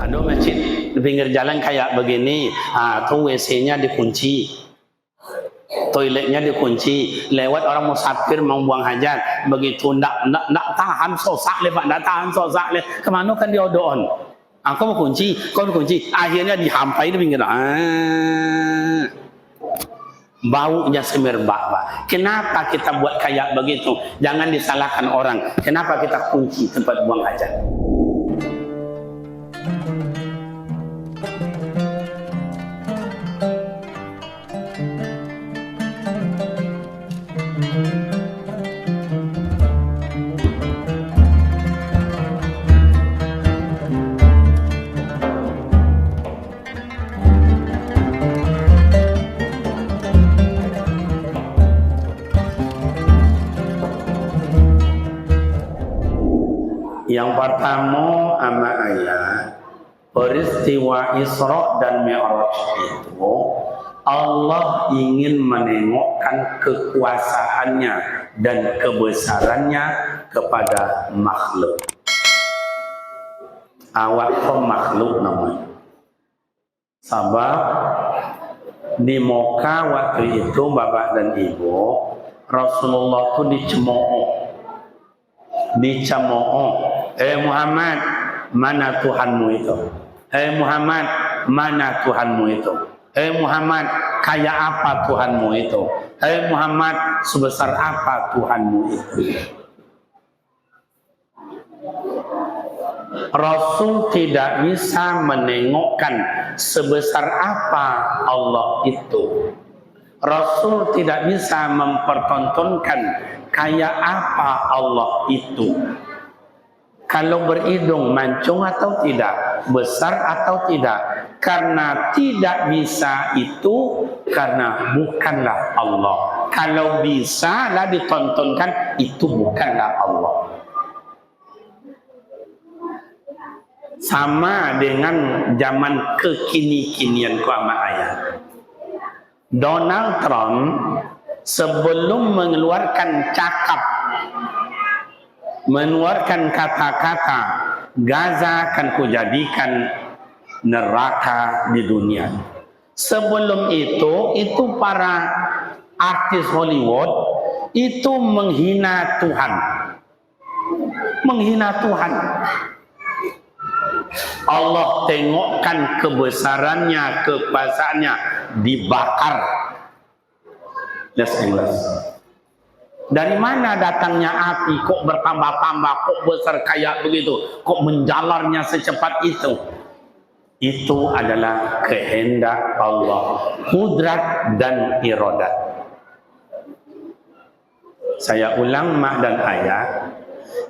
Ada masjid di pinggir jalan kayak begini, tuh WC-nya dikunci, toiletnya dikunci, lewat orang musafir mau buang hajat, begitu nak tahan sosak le Pak, nak tahan sosak le, kemana kan dia odoon? Aku mau kunci, kau kunci, akhirnya dihampai di pinggir. Baunya semerbak Pak. Kenapa kita buat kayak begitu? Jangan disalahkan orang. Kenapa kita kunci tempat buang hajat? Yang pertama ama ayat peristiwa Isra dan Mi'raj itu Allah ingin menengokkan kekuasaannya dan kebesarannya kepada makhluk. Awak makhluk namanya. Sebab di Mekah waktu itu Bapak dan Ibu Rasulullah itu dicemooh. Muhammad, mana Tuhanmu itu? Muhammad, mana Tuhanmu itu? Muhammad, kayak apa Tuhanmu itu? Muhammad, sebesar apa Tuhanmu itu? Rasul tidak bisa menengokkan sebesar apa Allah itu. Rasul tidak bisa mempertontonkan kayak apa Allah itu. Kalau berhidung mancung atau tidak, besar atau tidak, karena tidak bisa itu karena bukanlah Allah. Kalau bisa lah ditontonkan, itu bukanlah Allah. Sama dengan zaman kekini-kinian kuama ayat. Donald Trump sebelum mengeluarkan kata-kata Gaza akan kujadikan neraka di dunia. Sebelum itu para artis Hollywood itu menghina Tuhan. Menghina Tuhan. Allah tengokkan kebesarannya, kekuasaannya, dibakar. Let's English. Dari mana datangnya api? Kok bertambah-tambah? Kok besar kayak begitu? Kok menjalarnya secepat itu? Itu adalah kehendak Allah, kudrat dan iradat. Saya ulang mak dan ayah,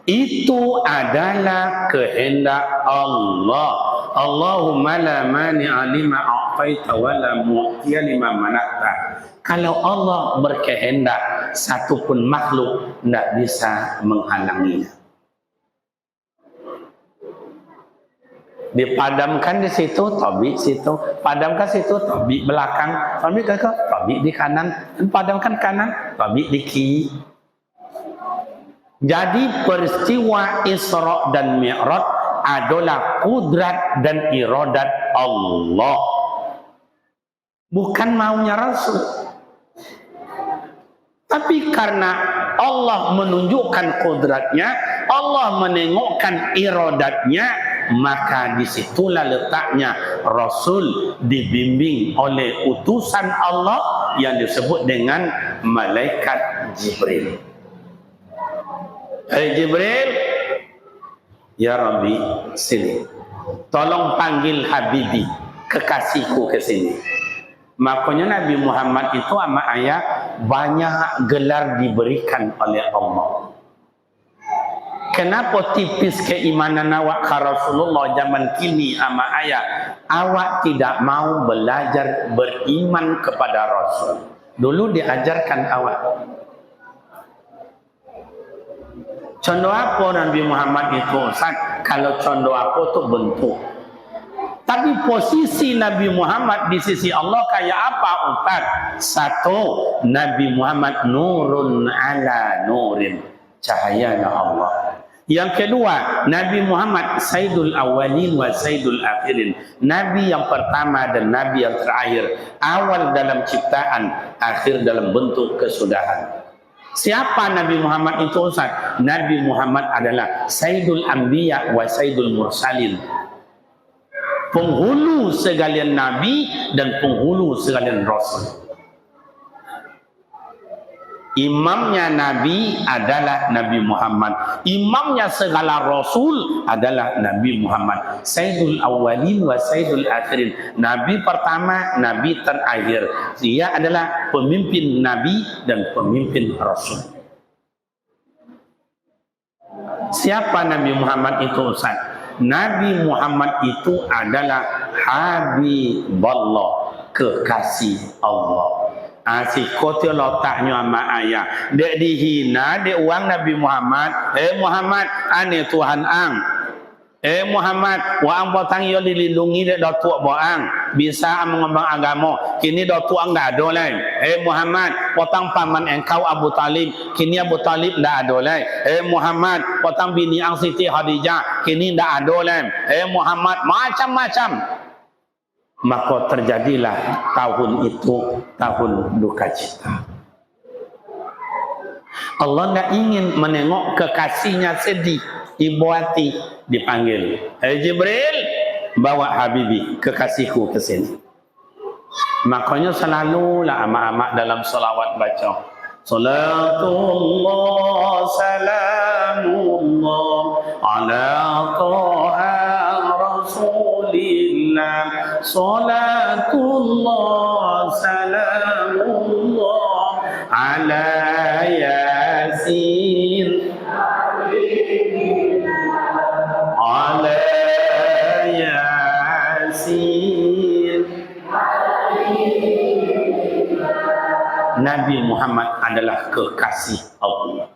itu adalah kehendak Allah. Allahumma la mani'a lima a'taita wa la mu'tiya lima mana'ta. Kalau Allah berkehendak, satupun makhluk tidak bisa menghalanginya. Dipadamkan di situ, tabik situ. Padamkan situ, tabik belakang. Tabik ke tabik di kanan. Padamkan kanan, tabik di kiri. Jadi peristiwa Isra dan Mi'raj adalah kudrat dan iradat Allah. Bukan maunya Rasul. Tapi karena Allah menunjukkan kudratnya, Allah menengokkan iradatnya, maka disitulah letaknya Rasul dibimbing oleh utusan Allah yang disebut dengan malaikat Jibril. Jibril, ya Rabbi, sini. Tolong panggil Habibi, kekasihku ke sini. Makanya Nabi Muhammad itu sama ayah banyak gelar diberikan oleh Allah. Kenapa tipis keimanan awak ke Rasulullah zaman kini sama ayah? Awak tidak mau belajar beriman kepada Rasul. Dulu diajarkan awak. Contoh apa Nabi Muhammad itu? Kalau contoh apa itu bentuk. Tapi posisi Nabi Muhammad di sisi Allah kayak apa Ustaz? Satu, Nabi Muhammad nurun ala nurin, cahaya Allah. Yang kedua, Nabi Muhammad Sayyidul Awwalin wa Sayyidul Akhirin. Nabi yang pertama dan Nabi yang terakhir. Awal dalam ciptaan, akhir dalam bentuk kesudahan. Siapa Nabi Muhammad itu Ustaz? Nabi Muhammad adalah Sayyidul Anbiya wa Sayyidul Mursalin. Penghulu segalian Nabi dan penghulu segalian Rasul. Imamnya Nabi adalah Nabi Muhammad. Imamnya segala Rasul adalah Nabi Muhammad. Sayyidul Awwalin wa Sayyidul Akhirin. Nabi pertama, Nabi terakhir. Dia adalah pemimpin Nabi dan pemimpin Rasul. Siapa Nabi Muhammad itu Ustaz? Nabi Muhammad itu adalah Habibullah, kekasih Allah. Si kote letaknya sama ayah. Dek dihina, dek uang Nabi Muhammad. Muhammad, ane Tuhan ang. Muhammad, wang potang yo dilindungi dek datuk boang. Bisa mengembang agama. Kini datuk ang dah ada lain. Muhammad, potang paman engkau Abu Talib. Kini Abu Talib dah ada lain. Muhammad, potang bini ang Siti Khadijah. Kini dah ada lain. Muhammad, macam-macam. Maka terjadilah tahun itu tahun duka cita. Allah tidak ingin menengok kekasihnya sedih. Ibu hati dipanggil, Jibril, bawa Habibi, kekasihku ke sini. Makanya selalulah amak-amak dalam salawat baca, Salatullah salamullah ala taha Rasulillah, Salatullah salamullah ala Yasin, ala Yasin. Nabi Muhammad adalah kekasih Allah.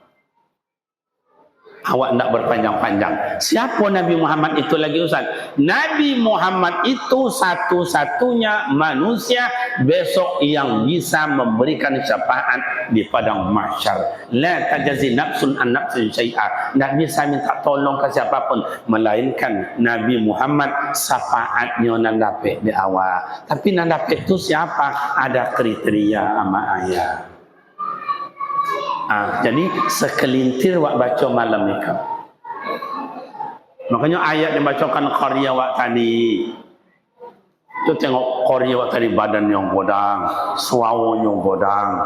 Awak nak berpanjang-panjang. Siapa Nabi Muhammad itu lagi Ustaz? Nabi Muhammad itu satu-satunya manusia besok yang bisa memberikan syafaat di padang mahsyar. La tajazi nafsun an nafsin syai'a. Tak bisa minta tolong ke siapapun melainkan Nabi Muhammad syafaatnya nan dapat di awal. Tapi nan dapat itu siapa? Ada kriteria ama ayat. Jadi sekelintir wak baca malam ni kan. Makanya ayat yang bacakan Qarya wak tadi. Tu tengok Qarya wak tadi, badan yang bodang, suawanya bodang,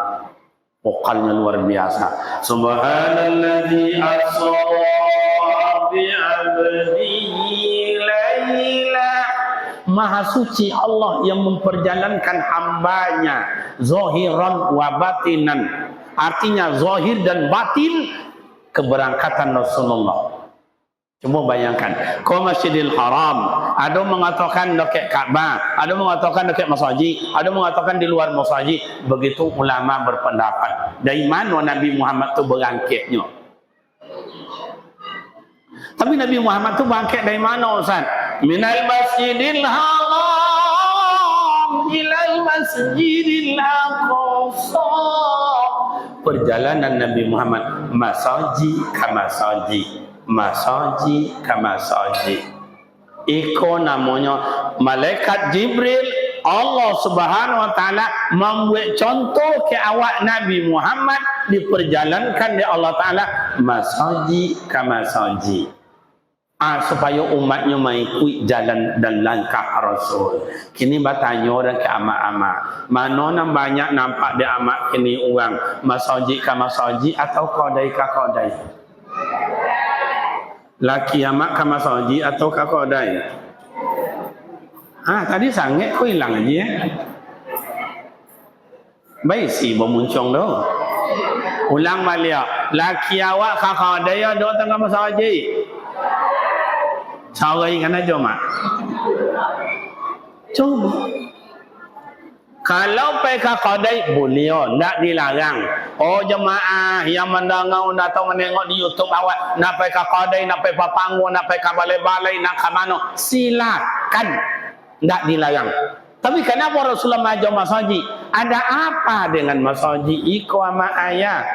vokalnya luar biasa. Subhanalladzi asra bi 'abdihi laila. Maha suci Allah yang memperjalankan hambanya zahiran wa batinan. Artinya zahir dan batin keberangkatan Rasulullah. Cuma bayangkan, ke Masjidil Haram, ada mengatakan dekat Kaabah, ada mengatakan dekat masjid, ada mengatakan di luar masjid. Begitu ulama berpendapat. Dari mana Nabi Muhammad tu berangkatnya? Tapi Nabi Muhammad tu berangkat dari mana Ustaz? Minal Masjidil Haram ilal Masjidil Aqsa. Perjalanan Nabi Muhammad masaji kamasaji, masaji kamasaji. Iko namanya malaikat Jibril. Allah Subhanahu wa taala membuat contoh ke awak Nabi Muhammad diperjalankan oleh Allah taala masaji kamasaji. Supaya umatnya mengikuti jalan dan langkah Rasul. Kini bertanya orang ke amak-amak, mana yang banyak nampak di amak kini orang masjid ke masjid atau kodai ke kodai? Laki amak ke masjid atau ke kodai? Tadi sangat kau hilang aja. Baik si bermuncung tu. Ulang balik. Laki awak ke kodai ada tengah masjid. Cara ingat aja mak. Coba. Kalau pergi ke kedai boleh, tak dilarang. Oh jemaah yang mendengar atau menengok di YouTube awak nak pergi ke kedai, nak pergi ke panggung, nak pergi ke balai-balai, nak ke mana, silakan. Tak dilarang. Tapi kenapa Rasulullah ajar masjid? Ada apa dengan masjid? Iko ama ayat.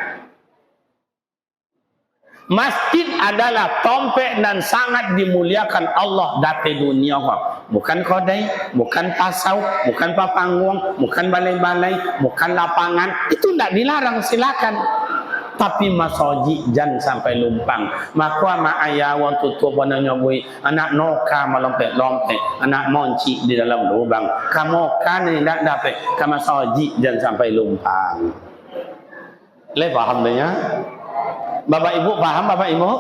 Masjid adalah tempat dan sangat dimuliakan Allah dari dunia kau. Bukan kodai, bukan pasau, bukan papanggung, bukan balai-balai, bukan lapangan. Itu tidak dilarang, silakan. Tapi masjid jangan sampai lumpang. Maka mak ayah waktu tu pun nyobui anak noka melompet-lompet, anak monci di dalam lubang. Kamu kan tidak dapat ke masjid jangan sampai lumpang. Le paham dia? Bapak Ibu paham, Bapak Ibu?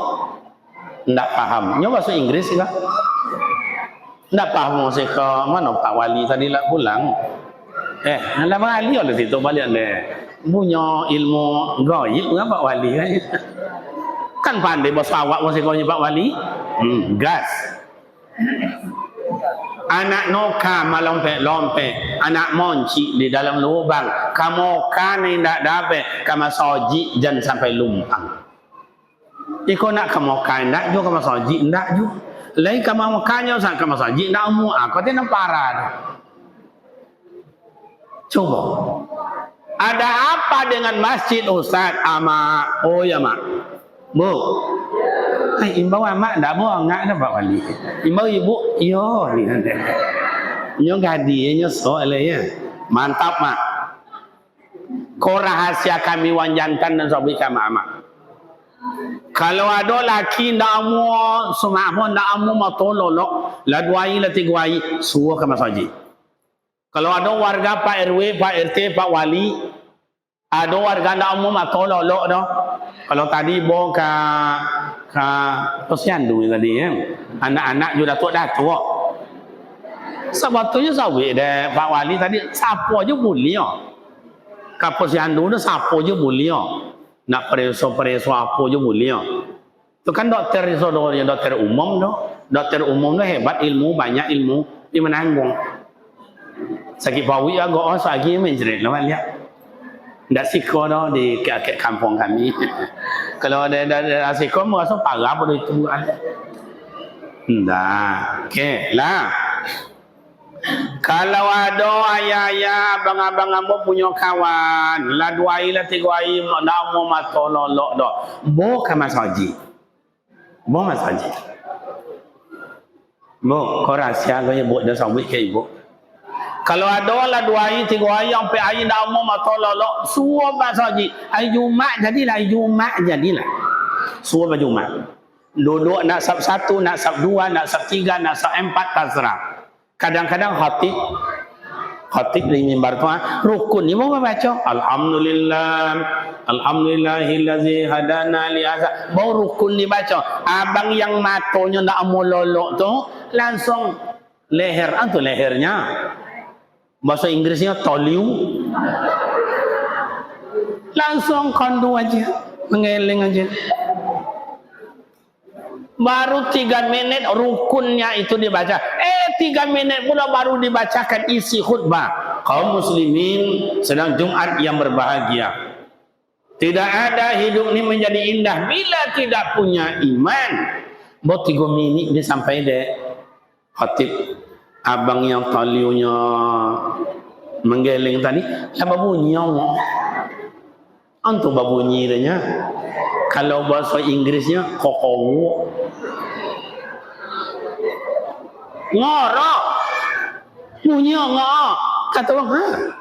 Tidak paham. Nyoba bahasa Inggris sih lah. Tidak paham masih ke mana Pak Wali tadi lah pulang. Ada wali oleh situ balik le. Punya ilmu gaib kan Pak Wali kan? Kan pandai bahasa awak masih kau Pak Wali? Gas. Anak noka melompet-lompet, anak monci di dalam lubang. Kamu kan tidak dapat kamu soji jangan sampai lumpang. Iko nak kamu kan tidak juga kamu soji tidak juga. Lain kamu makannya sang kamu soji tidak umum. Aku tidak parah. Coba. Ada apa dengan masjid Ustaz ama? Oh ya mak. Bu. Imbau amak dah buang nak dah Pak Wali. Imbau ibu, yo ni nanti. Nyo gadi, nyo soal ya. Mantap mak. Kau rahasia kami wanjankan dan sobi kami amak. Kalau ada laki ndak amu, semua ndak amu mau tololok, la duai la tigwai, suruh ke masjid. Kalau ada warga Pak RW, Pak RT, Pak Wali, ada warga ndak amu mau tololok dah. Kalau tadi bawa ke posyandu tadi ya. Anak-anak juga dah tua. Sebetulnya sawi deh Pak Wali tadi siapa aja boleh. Ke posyandu tu siapa aja boleh. Nak preso apa aja boleh. Itu kan dokter saudara dokter umum tu. Dokter umum tu hebat ilmu, banyak ilmu di menanggung. Sakit pawi agak lagi menjerit lawan dia. Ndak siko dah di kampung kami. Kalau ada siko merasa parah pada itu. Ndak. Okey lah. Kalau ada ayah-ayah abang-abang ambo punya kawan, la duai la tigwai ndak mau matololok dah. Bo ke masjid. Bo masjid. Bo kau rahsia kau ya bo dah sambut ke ibu. Kalau ada lah 2 hari 3 hari sampai hari dah mau matololok suruh masjid. Hari Jumat jadilah, hari Jumat jadilah. Suruh pada Jumat. Duduk nak sab 1, nak sab 2, nak sab 3, nak sab 4 terserah. Kadang-kadang khatib di mimbar tu rukun ni mau baca alhamdulillah alhamdulillahillazi hadana li hadza. Mau rukun dibaca. Abang yang matonya ndak mau lolok tu langsung leher antu lehernya. Bahasa Inggrisnya toliu. Langsung kondu aja. Mengeling aja. Baru 3 menit rukunnya itu dibaca. 3 menit pula baru dibacakan isi khutbah. Kaum muslimin sedang Jumat yang berbahagia. Tidak ada hidup ini menjadi indah bila tidak punya iman. Baru 3 menit dia sampai deh. Khatib abang yang taliunya menggeling tadi, apa bunyi ngomong? Antu babunyi dia. Kalau bahasa Inggrisnya kokowo. Ngorok. Bunyi ngorok. Kata orang,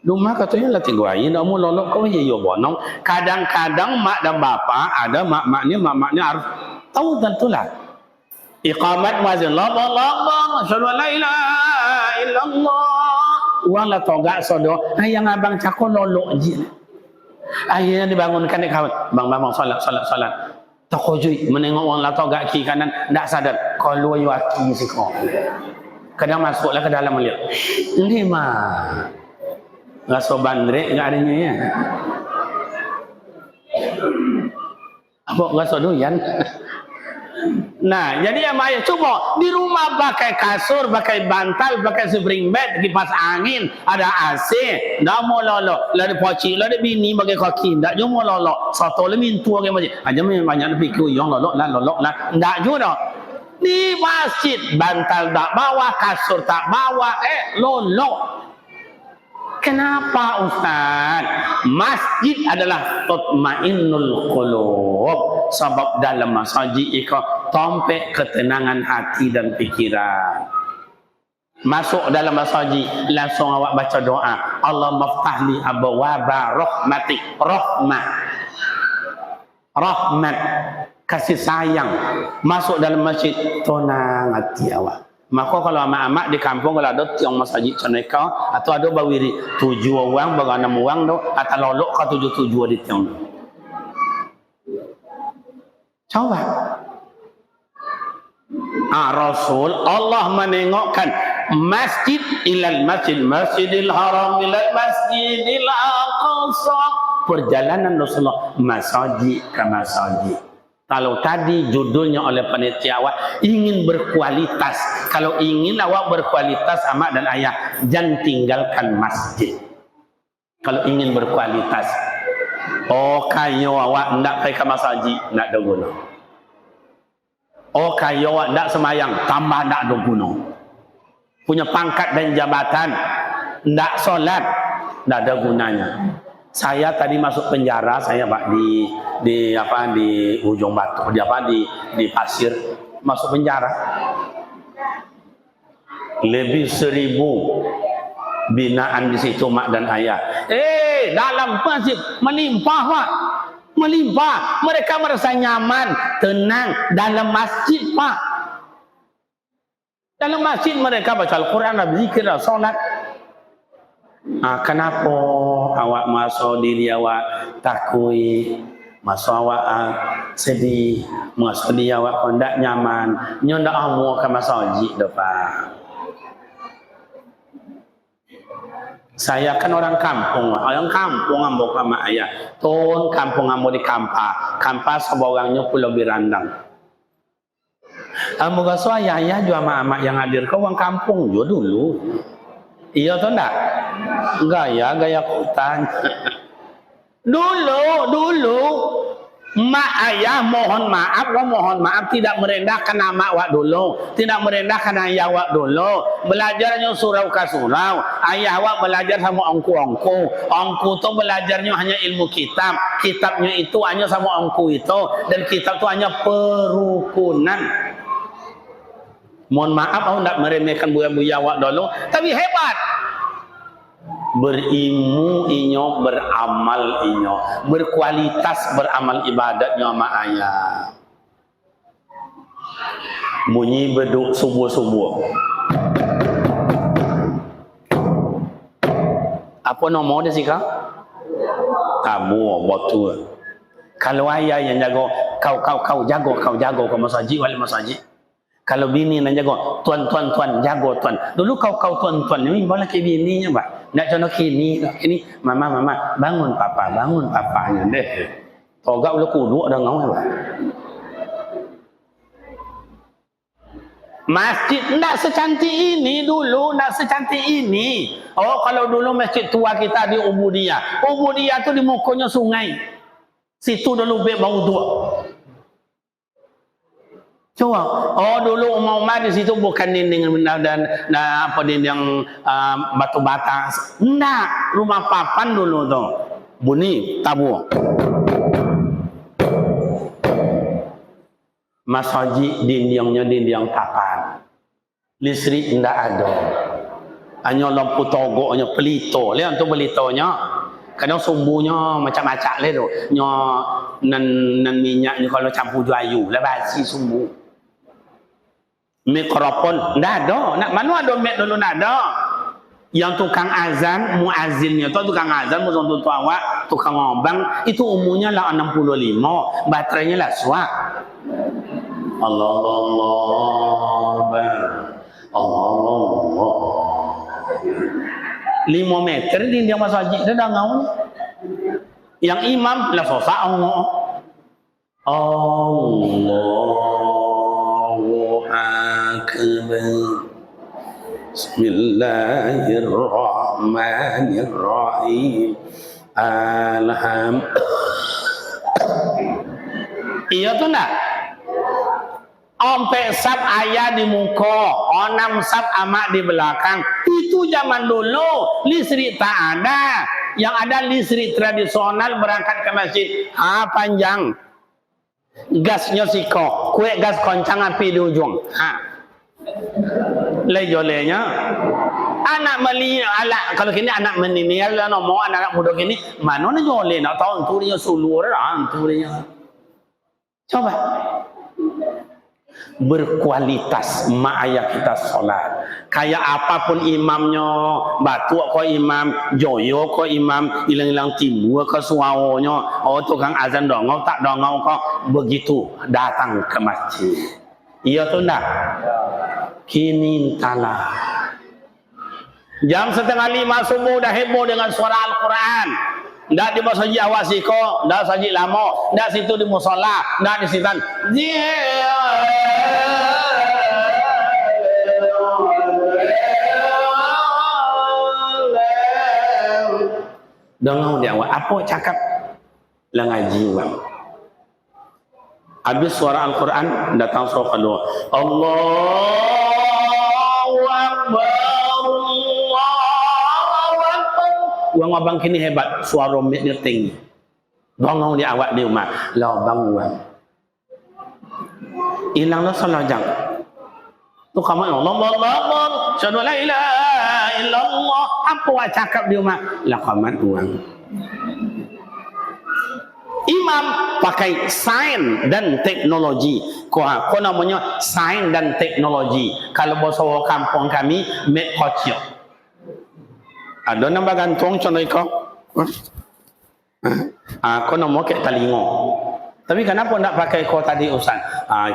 rumah katanya latih guain, dah mau lolok kau ya yo bonong. Kadang-kadang mak dan bapa ada mak-maknya harus tahu tentulah. Iqamat muazzin Allah asyhadu an la ilaha illallah wala togak sodo yang abang cakon lolok je akhirnya dibangunkan dia kawan bang salat takojui menengok orang la togak kiri kanan ndak sadar kalau you aki siko kadang masuklah ke dalam lihat ini mah ngaso bandrek enggak adanya ya apa ngaso doyan. Nah, jadi yang ayah coba di rumah pakai kasur, pakai bantal, pakai spring bed, kipas angin, ada AC, ndak mau lolok, lada poci, lada bini pakai kaki, ndak juga mau lolok. Satu le mintu ke masjid. Aja banyak lebih ku yang lolok lah, ndak juga. Di masjid bantal tak bawa, kasur tak bawa, lolok. Kenapa Ustaz? Masjid adalah tatmainnul qulub. sebab dalam masjid itu tompe ketenangan hati dan pikiran. Masuk dalam masjid langsung awak baca doa, Allah maftahli abwaba rahmatik, rahmat kasih sayang. Masuk dalam masjid tenang hati awak. Maka kalau amak-amak di kampung kalau ada tiang masjid ceneka atau ada bawiri 7 orang baru 6 orang tu atau lolok ke 7 di tiang tu. Coba. Rasul Allah menengokkan masjid ilal masjid, masjidil haram ilal masjidil aqsa. Perjalanan Rasulullah masjid ke masjid. Kalau tadi judulnya oleh panitia awak ingin berkualitas. Kalau ingin awak berkualitas amak dan ayah, jangan tinggalkan masjid. Kalau ingin berkualitas, kayo awak ndak pergi ke masjid, ndak ada guna. Kayo awak ndak semayang, tambah ndak ada guna. Punya pangkat dan jabatan, ndak solat, ndak ada gunanya. Saya tadi masuk penjara, saya Pak di ujung batu, di pasir, masuk penjara. Lebih 1000 binaan di situ mak dan ayah. Dalam masjid melimpah Pak, melimpah. Mereka merasa nyaman, tenang dalam masjid Pak. Dalam masjid mereka baca Al-Quran, berzikir, solat. Kenapa awak masuk diri awak takui, masuk awak sedih, masuk diri awak tidak nyaman, ndak amu ke masjid depan. Saya kan orang kampung ambok sama ayah. Ton kampung ambo di Kampa seborangnya Pulau Birandang. Ambo gaso ayah juga mak yang hadir ke orang kampung juga dulu. Iya atau enggak? Gaya hutan. Dulu mak ayah mohon maaf tidak merendahkan nama awak dulu, tidak merendahkan ayah awak dulu. Belajarnya surau ke surau, ayah awak belajar sama ongku tu belajarnya hanya ilmu kitabnya itu hanya sama ongku itu, dan kitab itu hanya perukunan. Mohon maaf aku tidak meremehkan buaya-buaya awak dulu, tapi hebat. Berilmu inyo, beramal inyo, berkualitas beramal ibadatnya sama ayah. Bunyi beduk subuh-subuh. Apa nomor dia sih kak? Kamu betul. Kalau ayah yang jago, kau jago ke masjid wali masjid. Kalau bini nak jago, tuan jago tuan. Dulu kau tuan ni boleh ke bininya bah. Nak contoh kini mama bangun papanya deh. Togak ulu kudu ada ngau bah. Masjid tidak secantik ini dulu, tidak secantik ini. Kalau dulu masjid tua kita di Ubudiyah tu di mukonya sungai. Situ dulu bau tua. Coba, dulu Umar di situ bukan dinding dan dinding batu bata. Enggak, rumah papan dulu tuh. Bunyi tabu. Masjid dindingnya dinding papan. Listrik enggak ada. Hanya lampu togok, hanya pelito. Lihat untuk pelitonya. Kadang sumbunya macam-macam le tu. Nan minyaknya kalau campur ayu, lah basi sumbu. Mikrofon ndak ada. Nak mana ada mic dulu ndak ada. Yang tukang azan, muazzinnya tu tukang azan, muazin tu awak, tukang ngobang itu umurnya lah 65, baterainya lah suak. Allah 5 meter di dia masjid dia dah ngau. Yang imam lah sosak Allah. Allahu akbar. Bismillahirrahmanirrahim. Iya tuh nak. Ompe sab ayah di muka, onam sab amak di belakang. Itu zaman dulu, listrik tak ada. Yang ada listrik tradisional berangkat ke masjid. Panjang. Gasnya siko, kue gas koncang api di ujung. Lejolenya anak meli ala kalau kini anak meninial lah nomo anak muda kini mana nak jole nak tahu tu dia sulur tu dia. Coba berkualitas mak ayah kita solat. Kayak apapun imamnya, batu ko imam, joyo ko imam, ilang-ilang timur ke suawonya, oh tukang azan dongau tak dongau kok begitu datang ke masjid. Iya tu ndak? Kini talah. Jam 4:30 subuh dah heboh dengan suara Al-Quran. Ndak di masjid awak siko, ndak saji lama, ndak situ di musola, ndak di sitan. Dongau dia awak apa cakap lah ngaji bang. Habis suara Al-Quran datang surah kedua. Allahu Akbar. Allahu Akbar. Uang abang kini hebat, suara miknya tinggi. Dongau dia awak di rumah. Lah bang uang. Hilanglah salah jang. Tu kamu Allah. Syahadu la ilaha illallah. Apa awak cakap di rumah? Lah kamu uang. Imam pakai sains dan teknologi. Kau namanya sains dan teknologi. Kalau bahasa kampung kami, make kocok. Ada nama gantung contoh kau. Kau nama kayak talingo. Tapi kenapa tidak pakai kau tadi Ustaz?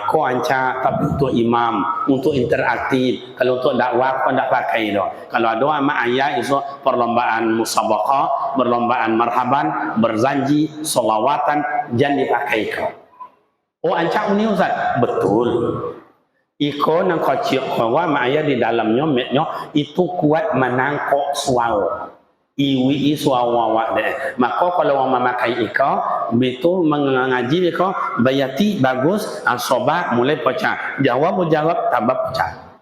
Kau ancak tapi untuk imam, untuk interaktif. Kalau untuk dakwah kau tidak pakai doh. Kalau ada ama ayah itu perlombaan musabaqah, perlombaan marhaban, berzanji, solawatan, jangan dipakai kau. Oh ancak ini Ustaz? Betul. Iko nang kau cium kau ama ayah di dalamnya, metnya itu kuat menangkok suara. Iwi suawa deh. Maka kalau orang memakai iko, betul mengaji iko, bayati bagus, sobat mulai pecah. Jawab tambah pecah.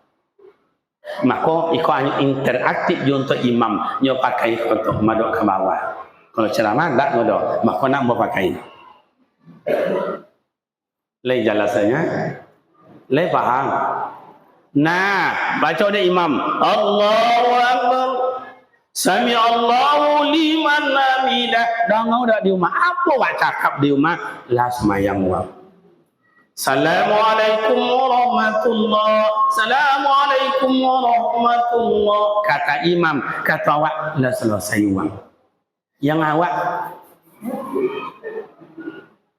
Maka iko hanya interaktif untuk imam, nyo pakai untuk madok ke bawah. Kalau ceramah tak ngodo, maka nak mau pakai. Lei jelasannya, lei paham. Nah, baca deh imam, Allahu Akbar. Sami Allahu liman hamidah. Dongau dak di rumah. Apa wak cakap di rumah? Lah semayang wak. Assalamualaikum warahmatullah. Assalamualaikum warahmatullah. Kata imam, kata awak lah selesai wak. Yang awak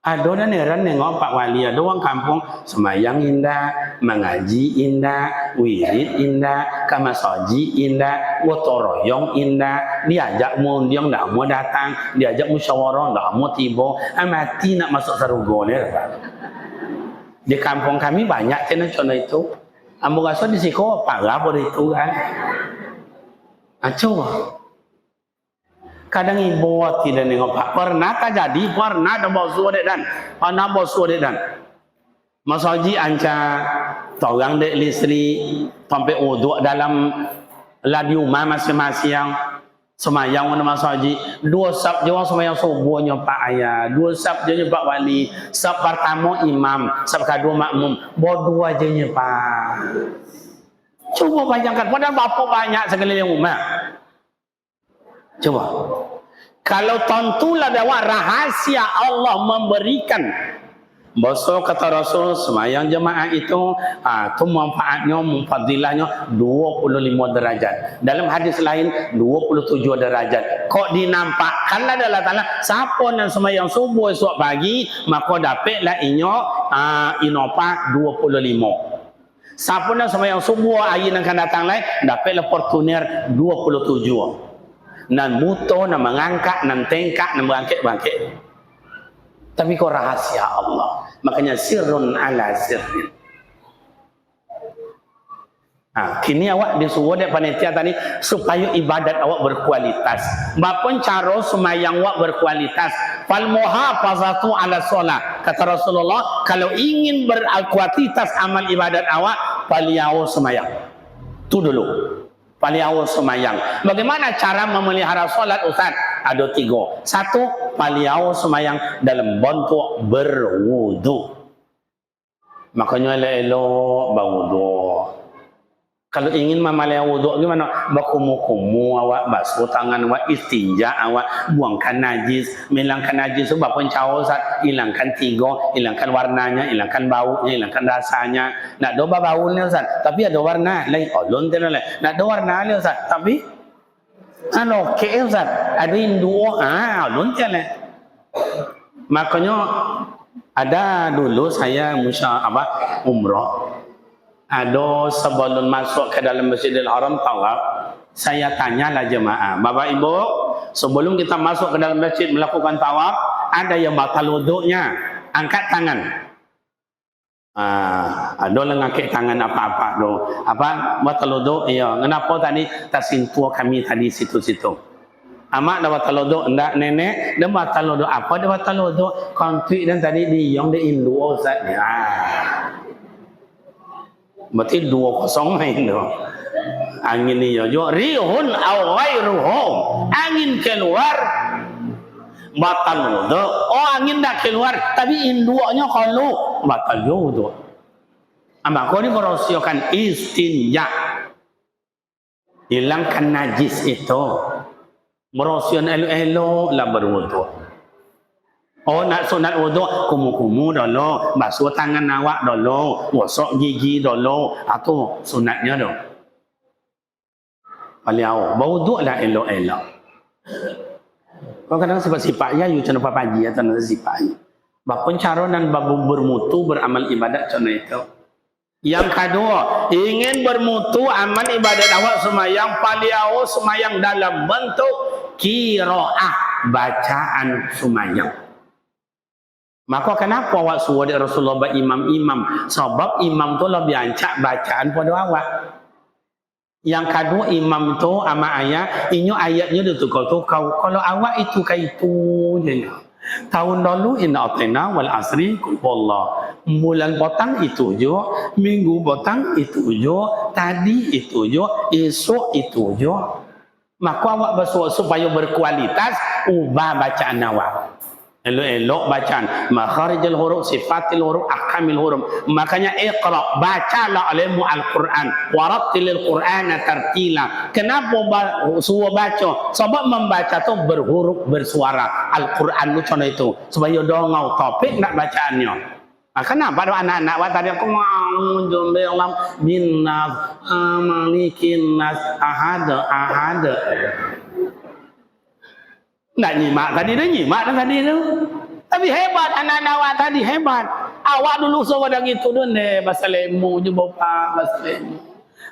ada dan heran nengok Pak Wali, ada orang kampung semayang indah, mengaji indah, wirid indah, kamasoji indah, wotoroyong indah, diajak mundiang tak mau datang, diajak musyawarah tak mau tiba, mati nak masuk surga ni. Di kampung kami banyak contoh itu. Ambo gaso di siko parah pada itu kan. Coba. Kadang ibu tidak nengok Pak. Pernah tak jadi? Pernah ada bawa suara dan. Pernah bawa suara dan. Mas Haji anca tolong dek listri sampai uduk dalam ladiuma masing-masing semayang mana Mas Haji. 2 sab je semayang subuhnya Pak Ayah. 2 sab je Pak Wali. Sab pertama imam, sab kedua makmum. Bawa 2 je Pak. Coba bayangkan, padahal bapak banyak sekeliling rumah. Coba. Kalau tentulah dakwah rahasia Allah memberikan. Bosok kata Rasul semayang jemaah itu manfaatnya, fadilahnya 25 derajat. Dalam hadis lain 27 derajat. Kok dinampakkanlah dalam tanah siapa yang semayang subuh esok pagi maka dapatlah inopa 25. Siapa yang semayang subuh hari yang akan datang lain dapatlah portunir 27. Nan muto, nan mengangkat, nan tengkak, nan bangkit. Tapi kau rahasia Allah. Makanya sirrun ala sirrin. Kini awak disuruh dek panitia tadi supaya ibadat awak berkualitas. Bapun cara semayang awak berkualitas. Fal muhafazatu ala solat. Kata Rasulullah, kalau ingin berkualitas amal ibadat awak, paliyau semayang. Itu dulu. Paling awal semayang. Bagaimana cara memelihara solat Ustaz? ada 3. 1, beliau semayang dalam bentuk berwudu. Makanya elok-elok berwudu. Kalau ingin memakai wudu gimana? Berkumu-kumu awak, basuh tangan awak, istinja awak, buangkan najis, menghilangkan najis itu apa caw Ustaz? Hilangkan 3, hilangkan warnanya, hilangkan baunya, hilangkan rasanya. Nak do baunya Ustaz, tapi ada warna lain. Oh, lontar lain. Nak do warna lain Ustaz, tapi oke Ustaz, ada Hindu, lontar lain. Makanya ada dulu saya umrah. Ada sebelum masuk ke dalam Masjidil Haram tawaf, saya tanyalah jemaah, Bapak Ibu, sebelum kita masuk ke dalam masjid melakukan tawaf, ada yang batal wuduknya, angkat tangan. Ada yang ngangkat tangan apa-apa tu. Apa batal wuduk? Iya. Kenapa tadi tersentuh kami tadi situ-situ? Amak dah batal wuduk, ndak nenek, dah batal wuduk. Apa dah batal wuduk? Konflik dan tadi di yang di Indo Ustaz. Berarti 2-0 main tu. Angin ni jo rihun aw ghairuhum. Angin keluar batal wudu. Oh, angin dah keluar tapi induanya kalau batal wudu. Abang kau ni merahsiakan istinja. Hilangkan najis itu. Merahsiakan elo-elo lah berwudu. Oh, nak sunat wudu, kumu-kumu dulu, basuh tangan awak dulu, gosok gigi dulu. Itu sunatnya tu. Beliau berwudu lah elok-elok. Kau kadang sifat-sifat ya, you cina pagi atau nanti sifat. Bahkan cara dan babu bermutu beramal ibadat cina itu. Yang kedua, ingin bermutu amal ibadat awak semayang, beliau semayang dalam bentuk qiraah, bacaan semayang. Maka kenapa awak suruh dia Rasulullah imam-imam? Sebab imam tu lebih ancak bacaan pada awak. Yang kedua imam tu ama ayat, inyo ayatnya dia tukar-tukar. Kalau awak itu kayak itu je. Tahun lalu inna atina wal asri kul wallah. Bulan petang itu je, minggu petang itu je, tadi itu je, esok itu je. Maka awak bersuara supaya berkualitas, ubah bacaan awak. Elok-elok bacaan makharijul huruf, sifatil huruf, ahkamil huruf. Makanya iqra, bacalah olehmu Al-Quran, warattilil Qur'ana tartila. Kenapa suruh baca? Sebab membaca tu berhuruf, bersuara. Al-Quran tu contoh itu supaya dongau topik nak bacaannya. Kenapa ada anak-anak awak tadi aku mau jombelam binnas malikin nas ahada. Nak nyimak tadi tu, nyimak tadi tu. Tapi hebat anak-anak awak tadi, hebat. Awak dulu suruh dah gitu tu, bahasa lemu je bapa, bahasa lemu.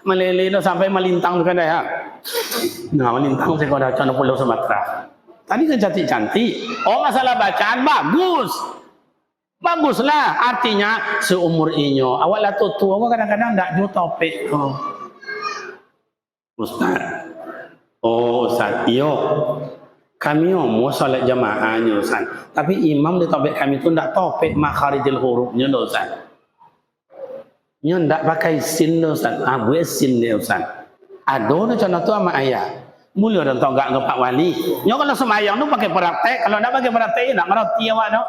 Meleleh tu sampai melintang tu kan dah. Nah, melintang saya kau dah contoh Pulau Sumatera. Tadi kan cantik-cantik. Oh, masalah bacaan bagus. Baguslah. Artinya seumur inyo. Awak lah tua, awak kadang-kadang tak jauh topik tu. Ustaz. Oh, Ustaz. Iyo. Kami mau salat jamaahnya Ustaz. Tapi imam di topik kami tu tak topik makharijul hurufnya tu Ustaz. Nya tak pakai sin tu Ustaz. Buat sin dia Ustaz. Ada tu contoh tu sama ayah. Mulia dan tonggak ke Pak Wali. Nya kalau semayang tu pakai praktek. Kalau tak pakai praktek tak ngerti awak tu.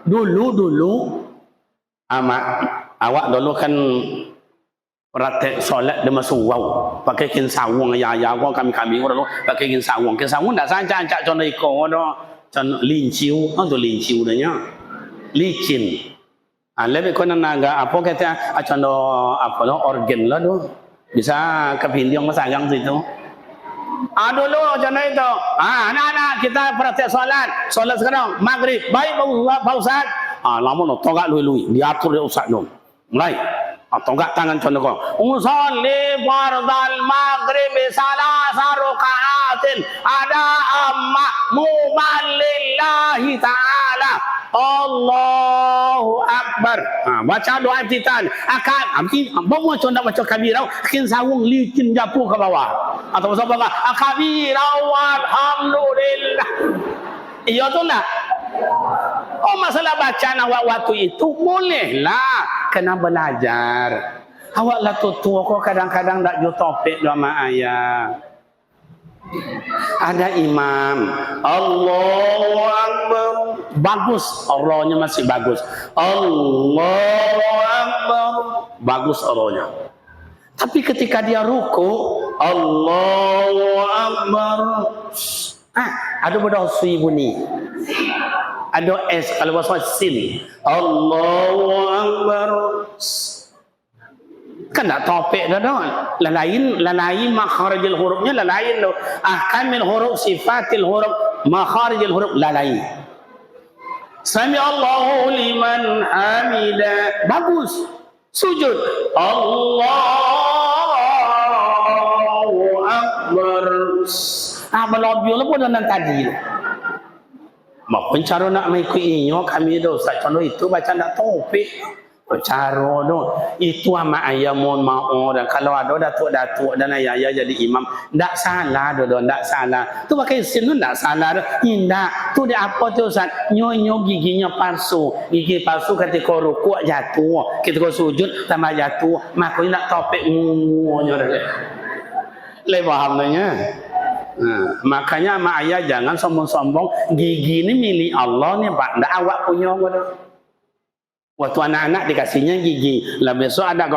Dulu awak dulu kan praktek solat dia masuk wow. Pakai kin sawung ya kau kami orang pakai kin sawung dak sancak contoh iko dah contoh linciu tu linciu nya licin lebih kau naga apa kata contoh apa organ lah tu bisa kepindiang masayang situ dulu contoh itu anak-anak kita praktek solat sekarang maghrib baik Pak Ustaz lama no togak lui diatur dia Ustaz dong mulai atau enggak tangan contoh kau usolli fardal maghrib salasa rakaatin ada ma'muman lillahi ta'ala Allahu Akbar. Baca doa iftitah akan bawa contoh baca kabirau akan sawung licin jatuh ke bawah atau apa kabirau alhamdulillah. Iya tu nak. Oh, masalah bacaan awak waktu itu bolehlah kena belajar. Awak lah tua kau kadang-kadang tak jauh topik doa mak ayah. Ada imam, Allahu Akbar, bagus, Allah-nya masih bagus. Allahu Akbar, bagus Allah-nya. Tapi ketika dia ruku, Allahu Akbar, ada benda sui bunyi. Ada S kalau bahasa sin. Allahu Akbar. Kan tak topik dah dah. Lain makharijil hurufnya lain tu. Ahkamil huruf, sifatil huruf, makharijil huruf lain. Sami Allahu liman hamida. Bagus. Sujud. Allahu Akbar. Melobio lah pun dalam tadi tu. Maupun cara nak mengikuti kami tu. Contoh itu baca nak topik. Cara tu itu ama ayah mohon maaf dan kalau ada datuk-datuk dan ayah jadi imam tak salah tu tak salah tu pakai sin tu tak salah indah tu dia apa tu Ustaz nyo giginya palsu gigi palsu ketika rukuk jatuh ketika sujud tambah jatuh makanya nak topik nyo dah le faham nya. Makanya ama ayah jangan sombong-sombong gigi ni milik Allah ni Pak ndak awak punya tu. Waktu anak-anak dikasihnya gigi, lah besok ada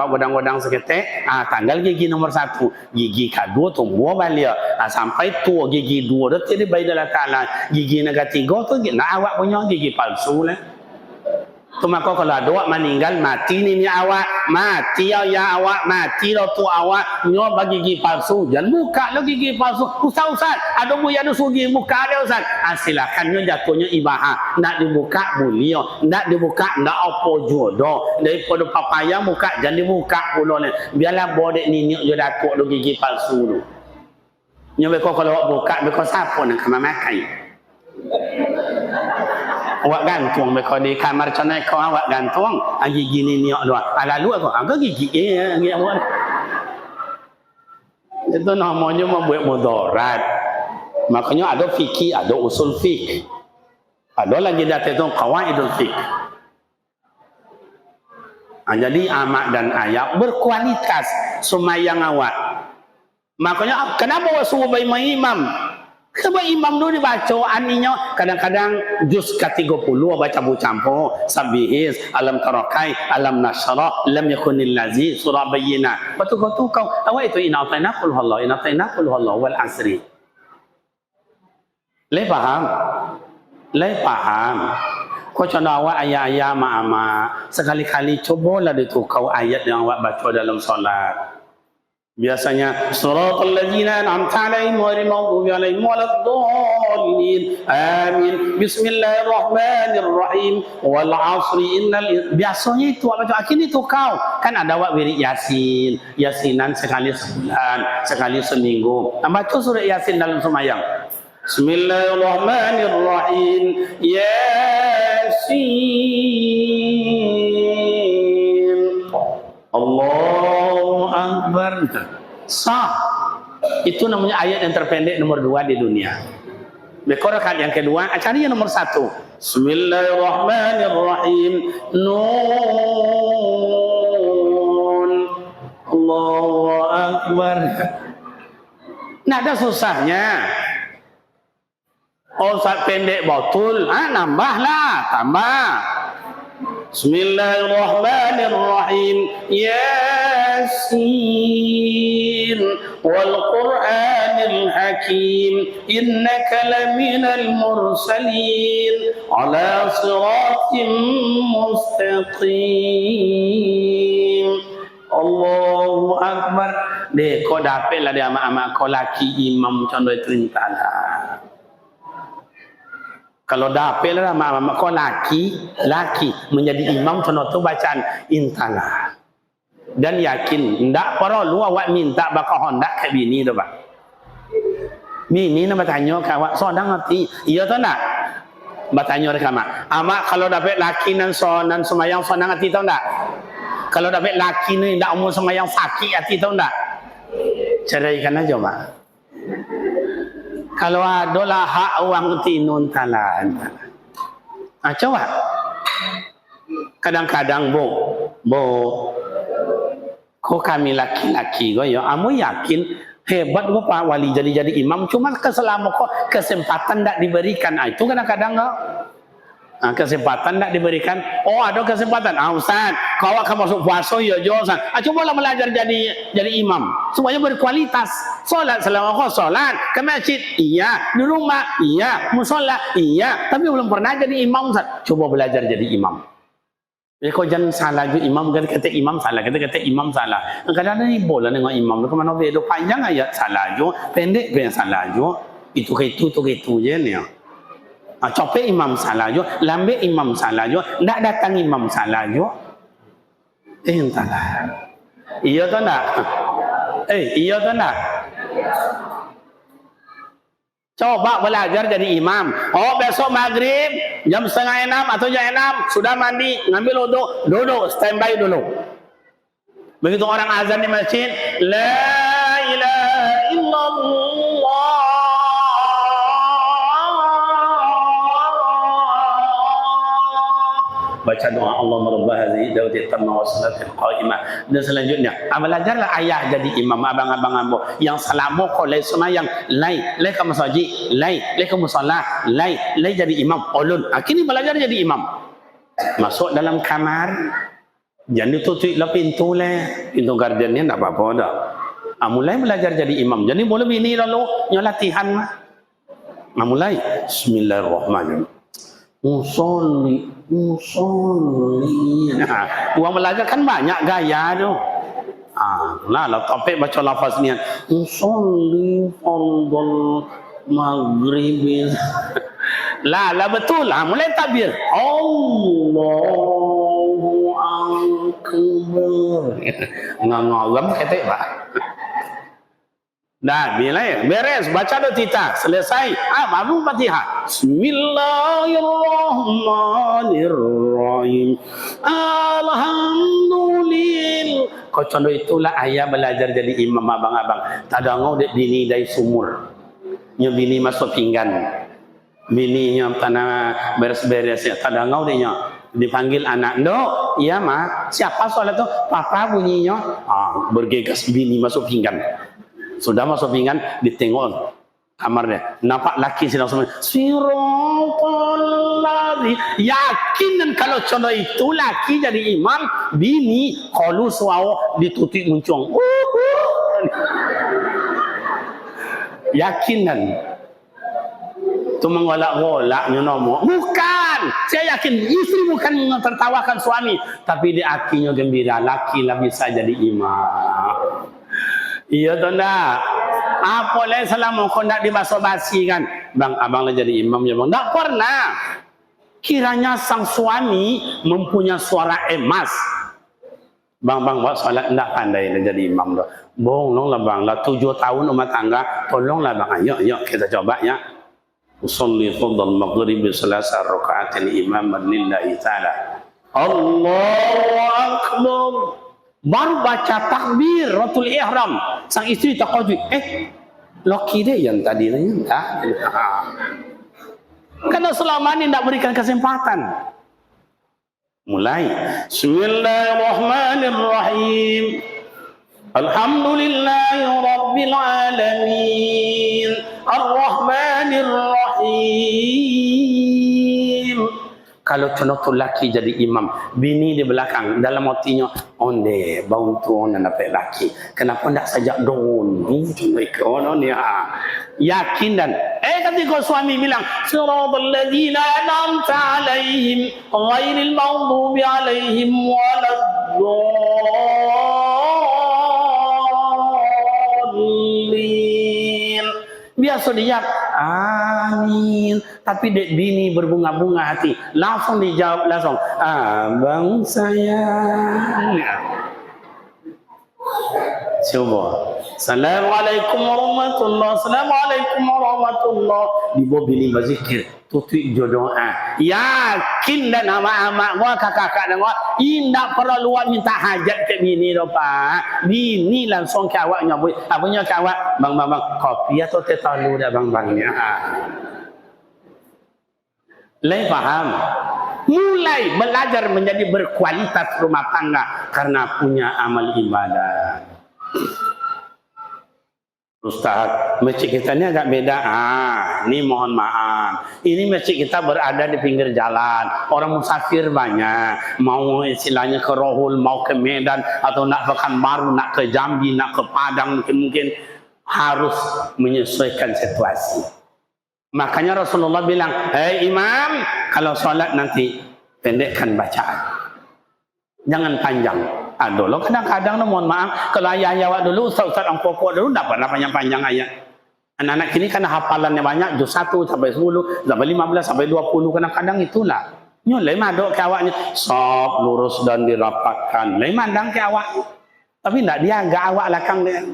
godang-godang seketek, tanggal gigi nomor 1, gigi kedua tumbuh balik, sampai tua gigi 2 tu jadi bayi dalam Ta'ala, gigi negara 3 tu nak awak punya gigi palsu lah. Tu maka kalau ada awak meninggal mati ni awak mati ya awak mati lo tu awak nyo bagi gigi palsu jangan buka lo gigi palsu ustaz ada buaya ada sugi buka dia ustaz silakan nyo jatuhnya ibaha nak dibuka boleh nak dibuka ndak apa jodoh daripada papaya buka jangan dibuka pula ni biarlah bodek ninyuk jo datuk lo gigi palsu tu nyo beko kalau awak buka beko siapa nak makan awak gantung beko di kamar canai kau awak gantung gigi ni niok dua lalu aku agak gigi awak itu namanya membuat mudarat makanya ada fikih ada usul fikih ada lagi data itu qawaidul fikih jadi amak dan ayat berkualitas semayang awak makanya kenapa awak suruh imam sebab imam tu dibaca aninya kadang-kadang juz ke-30 baca campur sabihis alam tarakai alam nasyrah lam yakunil lazi surah bayyinah betul-betul kau awak itu inna atainaqul hallah wal asri le faham kau contoh awak ayat-ayat ama sekali-kali cobalah ditukau ayat yang awak baca dalam solat. Biasanya suratal ladzina an'amta 'alaihim ghairil maghdubi 'alaihim waladdallin. Amin. Bismillahirrahmanirrahim. Wal 'asri innal biasanya itu baca akhir itu kau kan ada awak wirid Yasin, Yasinan sekali sebulan, sekali seminggu. Baca surah Yasin dalam sembahyang. Bismillahirrahmanirrahim. Yasin. Allahu Akbar. Sah. Itu namanya ayat yang terpendek nomor 2 di dunia. Bekorakan yang kedua, cari yang nomor 1. Bismillahirrahmanirrahim. Nun. Allahu Akbar. Nah, ada susahnya. Oh, saat pendek betul, nambahlah, tambah. Bismillahirrahmanirrahim. Yasin wal Qur'anil Hakim innaka laminal mursalin ala siratim mustaqim. Allahu Akbar. Dek kau dapatlah dia amak-amak kau laki imam contoh itu intalah. Kalau dapatlah amak-amak kau laki menjadi imam contoh tu bacaan intalah. Dan yakin ndak perlu awak minta bakal hendak ke bini tu Pak. Bini nak bertanya ke awak sodang ngerti. Iya tu nak? Bertanya dekat amak. Amak kalau dapat laki nan semayang sodang ngerti tahu ndak? Kalau dapat laki ni ndak umur semayang sakit hati tahu ndak? Ceraikan aja Mak. Kalau adalah hak orang tinun talan. Coba. Kadang-kadang bo kau kami laki-laki kau ya, amu yakin Hebat kok Pak Wali jadi imam, cuma selama kok kesempatan tidak diberikan. Itu kadang-kadang kok kesempatan tidak diberikan. Oh ada kesempatan. Ustaz, kalau kamu masuk puasa ya jo Ustaz. Cobalah belajar jadi imam. Semuanya berkualitas. Salat selama kau salat ke masjid, iya. Di rumah, iya. Musola, iya. Tapi belum pernah jadi imam Ustaz. Coba belajar jadi imam. Ya kau jangan salah juga imam, kata imam salah, kata imam salah. Kadang-kadang ni bola dengan imam tu kemana bedo panjang ayat salah juga, pendek pun salah juga. Itu je ni. Copek imam salah juga, lambat imam salah juga, tak datang imam salah juga. Entahlah. Iya tu nak? Iya tu nak? Coba belajar jadi imam. Oh besok maghrib jam 5:30 atau jam 6 sudah mandi, ngambil wudu, duduk standby dulu. Begitu orang azan di masjid, la ilaha illallah. Baca doa Allah merubah hadhihi dawati tamma wa salatil qaimah. Dan selanjutnya, belajarlah ayah jadi imam, abang-abang ambo yang selama kau lay semayang, lay ke masjid, lay ke musalla, lay jadi imam. Ulun, kini belajar jadi imam. Masuk dalam kamar, jangan tutuplah pintu pintu gardennya tak apa-apa dah. Mulai belajar jadi imam. Jadi boleh bini lalu latihan mah. Mulai bismillahirrahmanirrahim. Musolli. Uang belajar kan banyak gaya tu. Lah topik baca lafaz ni. Musolli fardul maghrib. lah betul lah. Mulai takbir. Allahu akbar. Ngam kata Pak. Dah, beres, baca doa tita, selesai. Baru Fatihah. Bismillahirrahmanirrahim. Alhamdulillah. Kau contoh itulah ayah belajar jadi imam abang-abang. Tadangau dek bini dari sumur. Nya bini masuk pinggan. Bininya tanah beres-beres ya. Tadangau deknya dipanggil anak. No, iya mah. Siapa soal itu? Papa bunyinya. Bergegas bini masuk pinggan. Sudah masuk pinggan, ditengok kamarnya. Nampak laki sedang semua. Yakin dan kalau contoh itu laki jadi imam, bini kalau suau ditutup muncung. Yakin dan itu menggolak-golaknya nomor. Bukan, saya yakin istri bukan tertawakan suami, tapi dia hatinya gembira. Laki lah bisa jadi imam. Iya tu nak. Apa lah selama kau nak dibasa-basi kan? Bang, abang lah jadi imam ya bang. Tak pernah. Kiranya sang suami mempunyai suara emas. Bang buat solat tak pandai lah jadi imam tu. Tolonglah bang, lah 7 tahun rumah tangga. Tolonglah bang. Ayo kita coba ya. Usolli fardal maghrib salasa rakaatil imam lillahi ta'ala. Allahu akbar. Baru baca takbir ratul ihram, sang istri takjub. Laki dia yang tadi nanya. Karena selama ini tidak berikan kesempatan. Mulai. Bismillahirrahmanirrahim. Alhamdulillahi rabbil alamin. Ar-Rahmanir-Rahim. Kalau contoh laki jadi imam, bini di belakang, dalam hatinya, onde, bantu on dapat laki. Kenapa tidak sajak don? Yakin dan, ketika suami bilang, Siratal ladzina an'amta alaihim, ghairil maghdubi alaihim waladdallin. Biasa dia, amin. Tapi dek bini berbunga-bunga hati. Langsung dijawab langsung. Abang sayang. Coba. Assalamualaikum warahmatullahi wabarakatuh. Assalamualaikum warahmatullahi wabarakatuh. Di bawah bini berzikir. Tutup doa. Yakin dan amak-amak gua, kakak-kakak dan gua. Indak perlu minta hajat ke bini dah Pak. Bini langsung ke awaknya. Apanya ke awak? Bang, kopi atau teh talu dah bang-bangnya. Lai faham? Mulai belajar menjadi berkualitas rumah tangga karena punya amal ibadah. Ustaz, masjid kita ni agak beda. Ni mohon maaf. Ini masjid kita berada di pinggir jalan. Orang musafir banyak. Mau istilahnya ke Rohul, mau ke Medan, atau nak ke Pekanbaru, nak ke Jambi, nak ke Padang, mungkin harus menyesuaikan situasi. Makanya Rasulullah bilang, hei imam, kalau sholat nanti pendekkan bacaan. Jangan panjang. Dulu kadang-kadang mohon maaf, kalau ayah-ayah awak dulu, ustaz-ustaz ang pokok dulu tak pernah panjang-panjang ayat. Anak-anak kini kan hafalannya banyak, juz 1 sampai 10, sampai 15 sampai 20, kadang-kadang itulah. Nyoleh madok ke awaknya, sop lurus dan dirapatkan. Lain mandang ke awak. Tapi tak dia agak awak lakang dia.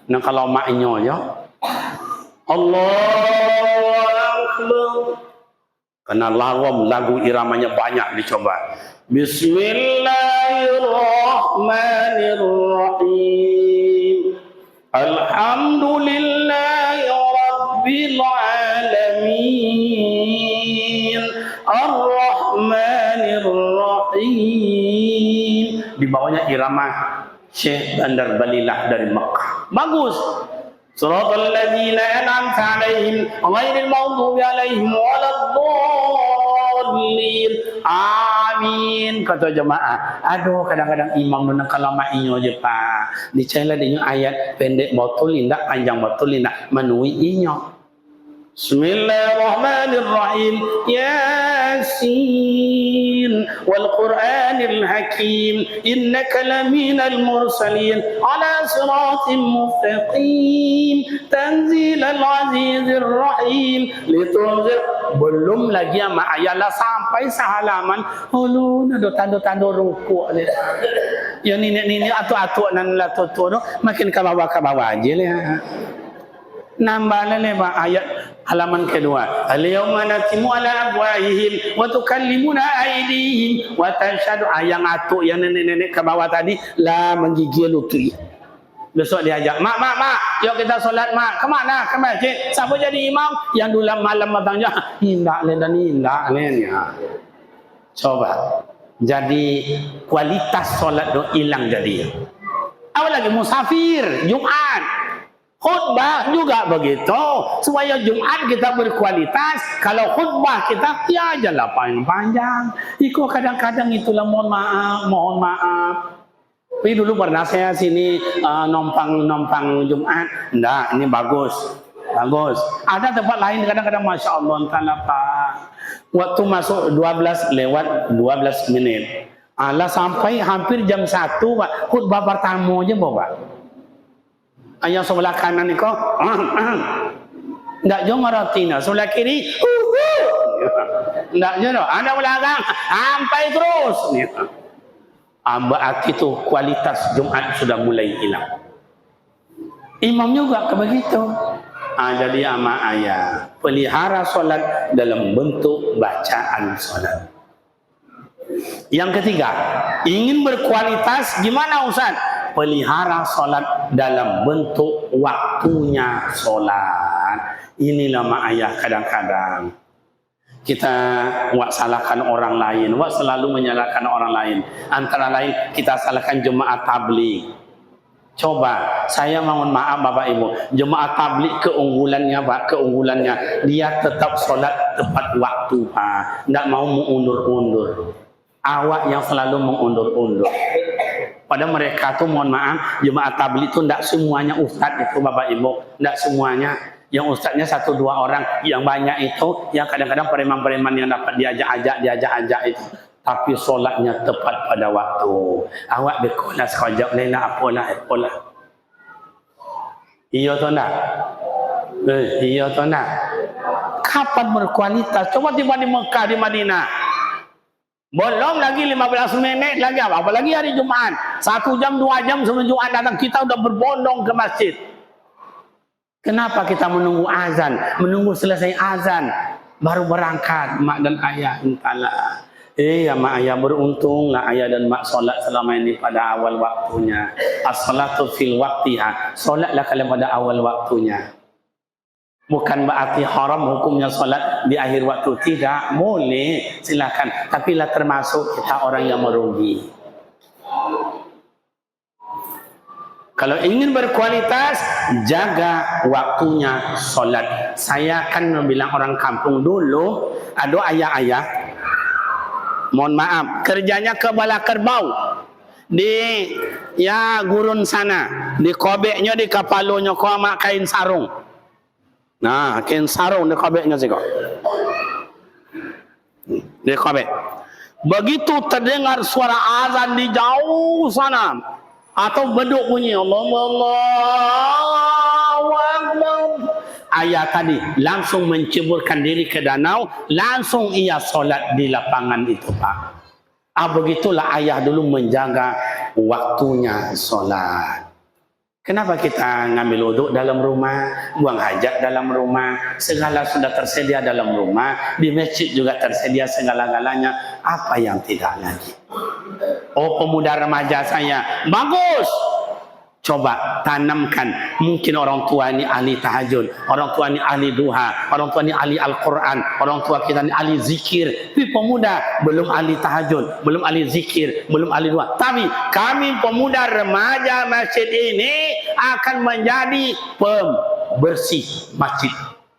Nah kalau maknya ya, Allahu Akbar. Karena lagu iramanya banyak dicoba. Bismillahirrahmanirrahim. Alhamdulillahi Rabbil Alamin. Ar-Rahmanirrahim. Di bawahnya irama Syekh Bandar Balilah dari Mekah. Bagus. Shiratal ladzina an'amta 'alaihim ghairil maghdubi 'alaihim waladdallin. Amin, kata jemaah. Aduh, kadang-kadang imam menang kalau ma'inya je pak. Dicailah dengan ayat pendek betul indah, panjang betul indah, menui inya. Bismillahirrahmanirrahim. Yasin wal Qur'anil Hakim. Innaka laminal mursalin ala siratim mustaqim. Tanzilal azizir rahim. Litunzir. Belum lagi sama ayat lah sampai sehalaman. Hulu ada tanda-tanda rukuk dia. Ya nenek-nenek atuk-atuk nan lah tu makin ke bawah aja lah. Nambah lagi pak ayat halaman kedua. Al-yawma natimu ala abwahihim wa tukallimuna aydihim wa tashhadu. Yang atuk yang nenek-nenek ke bawah tadi lah menggigil lutut. Besok diajak, mak, yuk kita solat mak. Kemana? Ke masjid. Siapa jadi imam? Yang dulu malam matangnya indah dan indah ya. Coba. Jadi kualitas solat itu hilang jadi. Awal lagi musafir, Jumat. Khutbah juga begitu. Supaya Jumat kita berkualitas. Kalau khutbah kita ya jalan panjang. Iko kadang-kadang itulah mohon maaf. Tapi dulu pernah saya sini nompang Jumat. Enggak, ini bagus. Ada tempat lain kadang-kadang Masya Allah ta'ala Pak. Waktu masuk 12 lewat 12 menit. Allah sampai hampir jam 1 Pak. Khutbah pertama aja Bapak. Yang sebelah kanan ni kok. Enggak jom maratina. Sebelah kiri. Enggak jom. Ada belakang. Sampai terus. Berarti itu kualitas Jumat sudah mulai hilang. Imam juga begitu. Jadi ama ayah pelihara solat dalam bentuk bacaan solat. Yang ketiga, ingin berkualitas gimana Ustaz? Pelihara solat dalam bentuk waktunya solat. Inilah mak ayah kadang-kadang kita salahkan orang lain, selalu menyalahkan orang lain. Antara lain kita salahkan jemaah tabligh. Coba, saya mohon maaf Bapak Ibu, jemaah tabligh keunggulannya Pak, dia tetap solat tepat waktu Pak, tidak mau mengundur-undur. Awak yang selalu mengundur-undur. Pada mereka tuh mohon maaf, jemaah tabligh itu tidak semuanya ustadz itu Bapak Ibu, tidak semuanya. Yang ustadznya 1-2 orang, yang banyak itu yang kadang-kadang preman-preman yang dapat diajak-ajak itu, tapi solatnya tepat pada waktu. Awak berkolah sekejap lela apalah. Iya atau tak? Iya atau tak? Kapan berkualitas? Coba tiba di Mekah, di Madinah. Belum lagi 15 menit lagi apa? Apalagi hari Jumat. 1 jam, 2 jam sebelum Jumat datang kita udah berbondong ke masjid. Kenapa kita menunggu azan? Menunggu selesai azan baru berangkat mak dan ayah entahlah. Ya mak ayah beruntung lah ayah dan mak solat selama ini pada awal waktunya. As-salatu fil waqtiha. Solatlah kalian pada awal waktunya. Bukan berarti haram hukumnya solat di akhir waktu, tidak, boleh silakan. Tapi lah termasuk kita orang yang merugi. Kalau ingin berkualitas, jaga waktunya solat. Saya kan bilang orang kampung dulu, ada ayah-ayah, mohon maaf, kerjanya ke bala kerbau. Di gurun sana, di kobeknya, di kapalonya kau mak kain sarung. Nah, kain sarung di kobeknya sih kau. Di kobek. Begitu terdengar suara azan di jauh sana, atau beduk bunyi Allahu Akbar, ayah tadi langsung menceburkan diri ke danau, langsung ia solat di lapangan itu, Pak. Begitulah ayah dulu menjaga waktunya solat. Kenapa kita ngambil wuduk dalam rumah, buang hajat dalam rumah, segala sudah tersedia dalam rumah, di masjid juga tersedia segala-galanya, apa yang tidak lagi? Oh, pemuda remaja saya, bagus. Coba tanamkan. Mungkin orang tua ini ahli tahajud, orang tua ini ahli duha, orang tua ini ahli Al-Quran, orang tua kita ini ahli zikir. Tapi pemuda belum ahli tahajud, belum ahli zikir, belum ahli duha. Tapi kami pemuda remaja masjid ini akan menjadi pembersih masjid.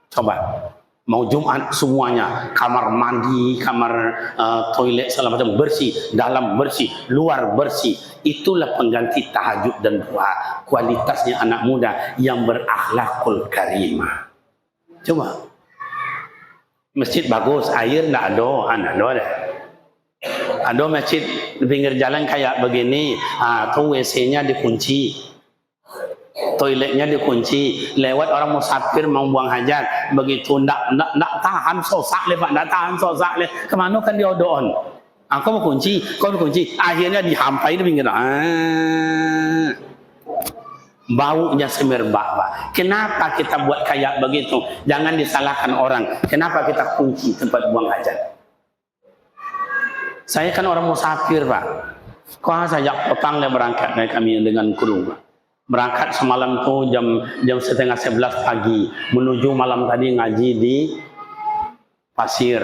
Coba. Mau Jumat semuanya, kamar mandi, kamar toilet segala macam bersih, dalam bersih, luar bersih. Itulah pengganti tahajud dan doa. Kualitasnya anak muda yang berakhlakul karimah. Coba. Masjid bagus, air enggak ada. Ada masjid di pinggir jalan kayak begini, tuh WC-nya dikunci. Toiletnya dikunci, lewat orang musafir mau buang hajat, begitu nak tahan sosak le Pak, nak tahan sosak le, kemana kan dia doon? Aku mau kunci, kau kunci, akhirnya dihampai di pinggir. Baunya semerbak, Pak. Kenapa kita buat kayak begitu? Jangan disalahkan orang. Kenapa kita kunci tempat buang hajat? Saya kan orang musafir, Pak. Kau sajak petang le berangkat dari kami dengan kru, Pak. Berangkat semalam tuh jam 10:30 pagi, menuju malam tadi ngaji di Pasir.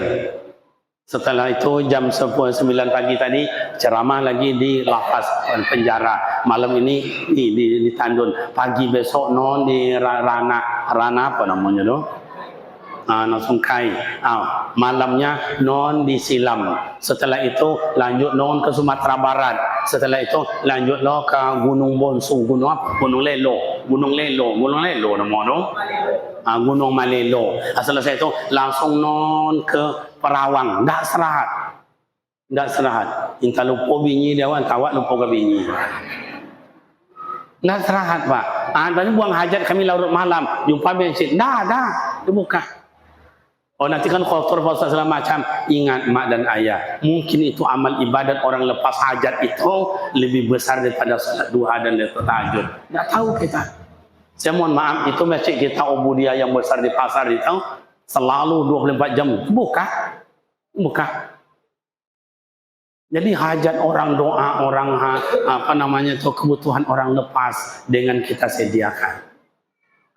Setelah itu jam 9 pagi tadi ceramah lagi di lapas penjara. Malam ini di Tandun. Pagi besok non di Rana apa namanya tuh? Sungkai. Malamnya non di Silam. Setelah itu lanjut non ke Sumatera Barat. Setelah itu lanjut lo ke Gunung Bonsu, Gunung apa? Gunung Lelo namanya. Gunung Malelo. Selesai itu langsung non ke Perawang. Nggak serahat. Inta lupa binyi dia wan tawak lupa ke binyi. Nggak serahat, Pak. Tadi buang hajat kami larut malam, jumpa bensin. Dah, dibuka. Oh, nanti kan kotor segala macam. Ingat mak dan ayah, mungkin itu amal ibadat orang lepas hajat itu lebih besar daripada salat duha dan tahajud. Nggak tahu kita. Saya mohon maaf, itu masjid kita Ubudiyah yang besar di pasar itu selalu 24 jam buka. Jadi hajat orang, doa orang, kebutuhan orang lepas dengan kita sediakan.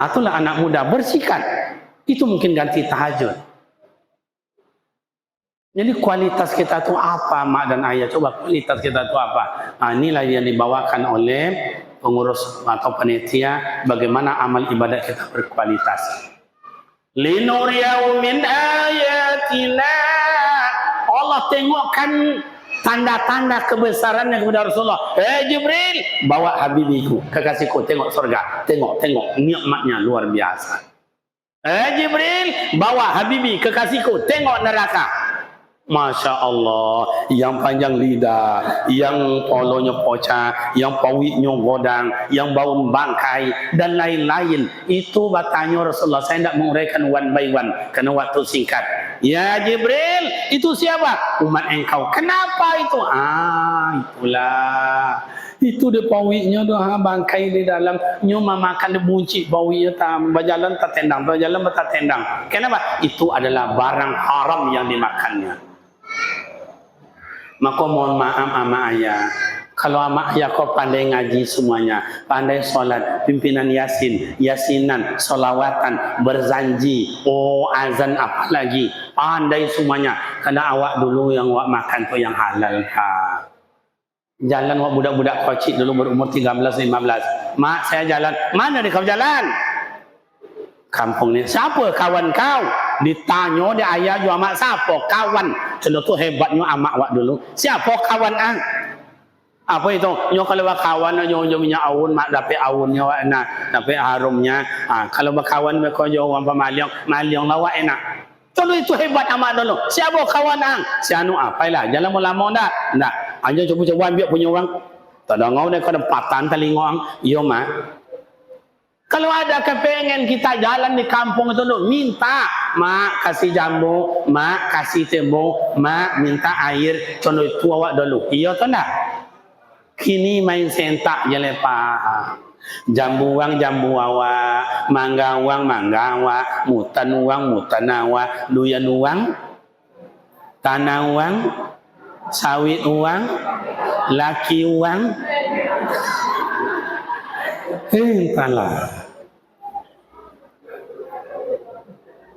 Itulah anak muda bersihkan. Itu mungkin ganti tahajud. Jadi kualitas kita itu apa, mak dan ayah? Coba kualitas kita itu apa? Inilah yang dibawakan oleh pengurus atau panitia, bagaimana amal ibadat kita berkualitas. Linuriyahu min ayatina. Allah tengokkan tanda-tanda kebesarannya kepada Rasulullah. Jibril, bawa habibiku, kekasihku, tengok surga. Tengok nikmatnya luar biasa. Jibril, bawa habibi, kekasihku, tengok neraka. Masya Allah, yang panjang lidah, yang polonya pocah, yang pawitnya godang, yang bau bangkai, dan lain-lain. Itu bertanya Rasulullah, saya tidak menguraikan one by one, karena waktu singkat. Ya Jibril, itu siapa? Umat engkau. Kenapa itu? Itulah. Itu dia pawitnya doa bangkai di dalam, nyuma makan dia bunci pawitnya berjalan tak tendang. Kenapa? Itu adalah barang haram yang dimakannya. Maka mohon maaf ama ayah, kalau ama ayah kau pandai ngaji semuanya, pandai solat, pimpinan yasinan, solawatan, berzanji, azan apa lagi, pandai semuanya. Karena awak dulu yang awak makan tu yang halal kah. Jalan awak budak-budak kocik dulu berumur 13-15. Mak, saya jalan. Mana dia kau jalan? Kampung ni. Siapa kawan kau? Ditanya dia ayah juga mak. Siapa kawan? Contoh tu hebatnya amak wak dulu. Siapa kawan ang? Apa itu? Nyo kalau berkawan nyo minyak awun mak dapat awunnya wak enak, dapat harumnya. Kalau berkawan mereka jo orang pemaliang, maliang lawak enak. Kalau itu hebat amak dulu. Siapa kawan ang? Si anu apailah. Jalan lama dah. Ndak. Aja coba-coba ambil punya orang. Tak ada ngau dia kena patan telinga ang. Yo mak. Kalau ada kepengen kita jalan di kampung itu dulu, minta mak kasih jambu, mak kasih tembok, mak minta air, contoh itu awak dulu. Iya atau enggak? Kini main sentak je lepas. Jambu awak, mangga awak, mutan awak, duyan uang, tanah uang, sawit uang, laki uang. Entahlah.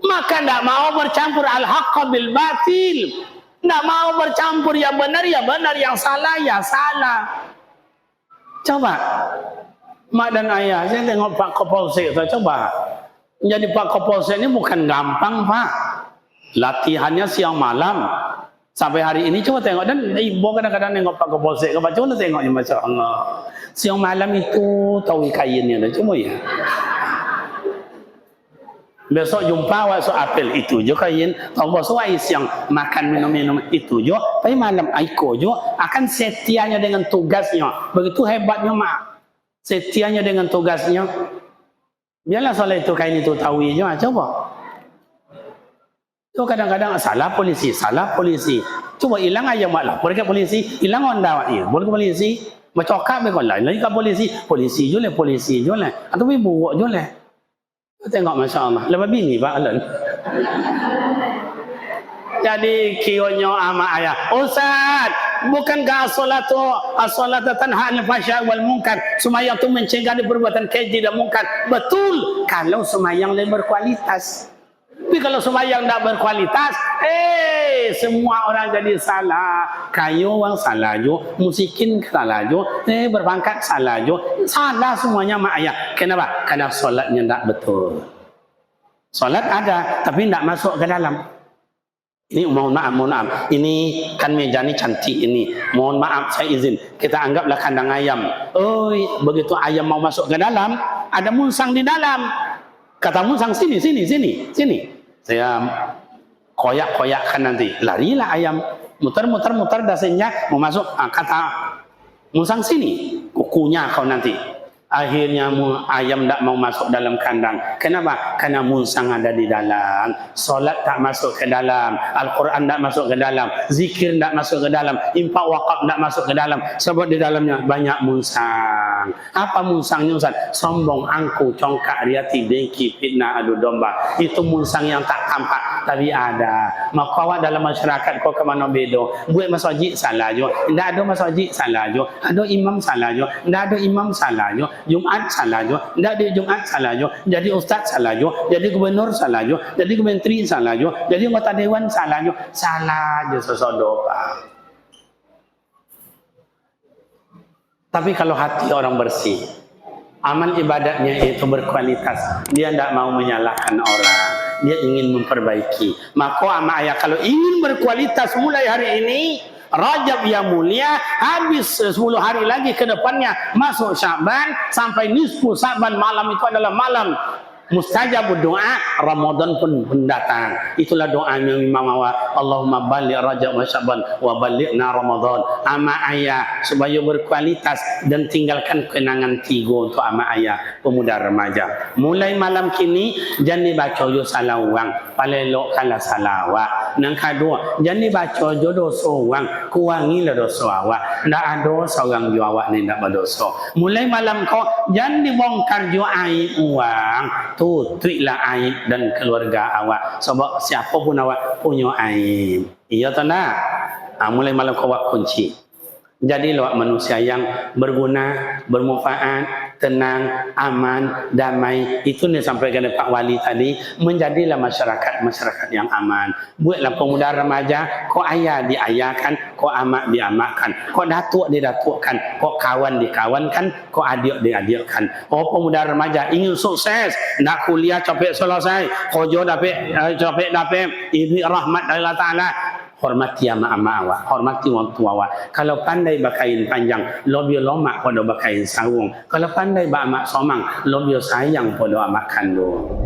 Maka tidak mau bercampur al-haqqa bil batil. Tidak mau bercampur yang benar, yang salah, ya salah. Coba. Mak dan ayah, saya tengok Pak Kapolsek, saya coba. Jadi Pak Kapolsek ini bukan gampang, Pak. Latihannya siang malam. Sampai hari ini coba tengok. Dan ibu kadang-kadang tengok Pak Kapolsek. Coba tengoknya, Masya Allah. Siang malam itu tahu kainnya. Cuma ya. Besok jumpa waktu apel itu je kain. Besok siang makan minum itu je. Tapi malam aiko je akan setianya dengan tugasnya. Begitu hebatnya mak. Setianya dengan tugasnya. Biarlah soal itu kain itu tahu je. Coba. Itu kadang-kadang salah polisi. Coba hilang aja mak lapor ke polisi. Hilang onda wak ya. Boleh ke polisi. Macokak bekon lain lagi ke polisi. Polisi je lah. Atau ibu je lah. Tengok Masya Allah. Lepas bini Pak Alan. Jadi kionya ama ayah. Ustaz, bukankah as-salatu tanha 'anil fahsya'i wal munkar? Sembahyang itu mencegah dari perbuatan keji dan munkar. Betul. Kalau sembahyang lebih berkualitas. Tapi kalau sembahyang tidak berkualitas, semua orang jadi salah. Kayu orang salah jo, musikin salah jo, berpangkat salah jo. Salah semuanya mak ayah. Kenapa? Karena solatnya tidak betul. Solat ada, tapi tidak masuk ke dalam. Ini mohon maaf. Ini kan meja ini cantik ini. Mohon maaf, saya izin. Kita anggaplah kandang ayam. Begitu ayam mau masuk ke dalam, ada munsang di dalam. Kata musang sini. Saya koyak-koyakkan nanti. Larilah ayam. Muter dasarnya mau masuk. Kata musang sini. Kukunya kau nanti. Akhirnya ayam tak mau masuk dalam kandang. Kenapa? Karena musang ada di dalam. Solat tak masuk ke dalam. Al-Quran tak masuk ke dalam. Zikir tak masuk ke dalam. Infak wakaf tak masuk ke dalam. Sebab di dalamnya banyak musang. Apa musangnya Ustaz? Sombong, angku, congkak, riati, dengki, fitnah, adu domba. Itu musang yang tak tampak. Tapi ada. Maka awak dalam masyarakat kau ke mana bedo. Buat masjid salah je. Tak ada masjid salah je. Ada imam salah je. Tak ada imam salah je. Jumaat salah je, tidak ada Jumaat salah je, jadi ustaz salah je, jadi gubernur salah je, jadi menteri salah je, jadi anggota dewan salah je sesodok. Tapi kalau hati orang bersih, amal ibadatnya itu berkualitas, dia tidak mau menyalahkan orang, dia ingin memperbaiki. Maka ama ayah kalau ingin berkualitas mulai hari ini, Rajab yang mulia, habis 10 hari lagi ke depannya masuk Sya'ban, sampai nisfu Sya'ban, malam itu adalah malam mustajab doa, Ramadan pun mendatang. Itulah doanya Imam Awal, Allahumma baligh Rajab wa Sya'ban wa balighna Ramadan. Ama ayah supaya berkualitas dan tinggalkan kenangan 3 untuk ama ayah pemuda remaja. Mulai malam kini jangan baca yo salah orang, palelok kalah salawat. Yang kedua, jangan baca jo dosa orang, kurangilah dosa awak. Ndak ada seorang jo awak ni ndak berdosa. Mulai malam kau jangan dibongkar jo aib orang. Tutupilah aib dan keluarga awak. Sebab siapa pun awak punya aib. Iya tak nak? Mulai malam kau buat kunci. Jadilah manusia yang berguna, bermanfaat, tenang, aman, damai. Itu yang disampaikan oleh Pak Wali tadi. Menjadilah masyarakat yang aman. Buatlah pemuda remaja, kok ayah diayahkan, kok amak diamakkan, kok datuk didatukkan, kok kawan dikawankan, kok adik diadikkan. Oh, pemuda remaja ingin sukses, nak kuliah capek selesai, kerja dapat ini rahmat dari Allah Ta'ala. Hormati ama-ama awak, hormati orang tua awak. Kalau pandai bakain panjang, lebih lomak pada bakain sarung. Kalau pandai ba amak somang, lebih sayang pada amak kandung.